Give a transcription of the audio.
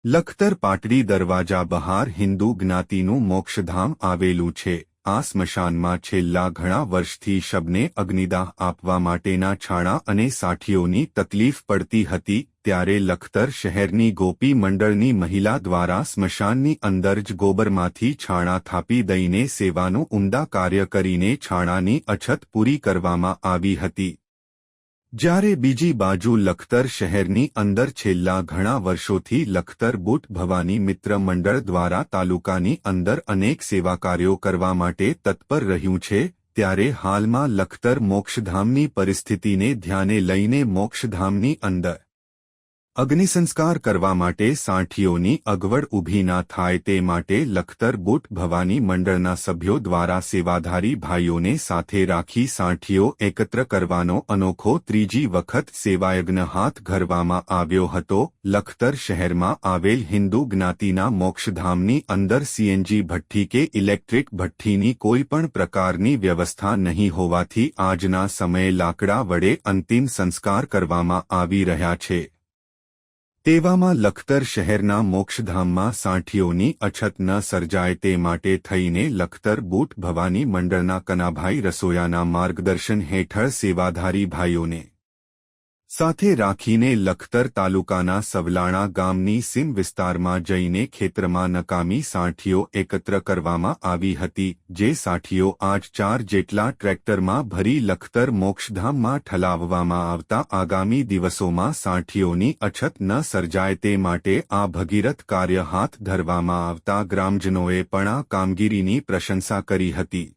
લખતર પાટડી દરવાજા બહાર હિન્દુ જ્ઞાતિનું મોક્ષધામ આવેલું છે. આ સ્મશાનમાં છેલ્લા ઘણા વર્ષથી શબને અગ્નિદાહ આપવા માટેના છાણા અને સાઠીઓની તકલીફ પડતી હતી. ત્યારે લખતર શહેરની ગોપી મંડળની મહિલા દ્વારા સ્મશાનની અંદર જ ગોબરમાંથી છાણા થાપી દઈને સેવાનું ઉમદા કાર્ય કરીને છાણાની અછત પૂરી કરવામાં આવી હતી. જ્યારે બીજી બાજુ લખતર શહેરની અંદર છેલ્લા ઘણા વર્ષોથી લખતર બુટ ભવાની મિત્ર મંડળ દ્વારા તાલુકાની અંદર અનેક સેવા કાર્યો કરવા માટે તત્પર રહ્યું છે. ત્યારે હાલમાં લખતર મોક્ષધામની પરિસ્થિતિને ધ્યાને લઈને મોક્ષધામની અંદર અગ્નિસંસ્કાર કરવા માટે સાઠીઓની અગવડ ઊભી ના થાય તે માટે લખતર બુટ ભવાની મંડળના સભ્યો દ્વારા સેવાધારી ભાઈઓને સાથે રાખી સાઠીઓ એકત્ર કરવાનો અનોખો ત્રીજી વખત સેવાયજ્ઞ હાથ ધરવામાં આવ્યો હતો. લખતર શહેરમાં આવેલ હિન્દુ જ્ઞાતિના મોક્ષધામની અંદર સીએનજી ભઠ્ઠી કે ઇલેક્ટ્રિક ભઠ્ઠીની કોઈ પણ પ્રકારની વ્યવસ્થા નહીં હોવાથી આજના સમયે લાકડા વડે અંતિમ સંસ્કાર કરવામાં આવી રહ્યા છે. તેવામાં લખતર શહેરના મોક્ષધામમાં સાઠીઓની અછત ન સર્જાય તે માટે થઈને લખતર બુટ ભવાની મંડળના કનાભાઈ રસોયાના માર્ગદર્શન હેઠળ સેવાધારી ભાઈઓને સાથે રાખીને લખતર તાલુકાના સવલાણા ગામની સીમ વિસ્તારમાં જઈને ખેતરમાં નકામી સાઠીઓ એકત્ર કરવામાં આવી હતી. જે સાઠીઓ આજ 4 જેટલા ટ્રેક્ટરમાં ભરી લખતર મોક્ષધામમાં ઠલાવવામાં આવતા આગામી દિવસોમાં સાઠીઓની અછત ન સર્જાય તે માટે આ ભગીરથ કાર્ય હાથ ધરવામાં આવતા ગ્રામજનોએ પણ આ કામગીરીની પ્રશંસા કરી હતી.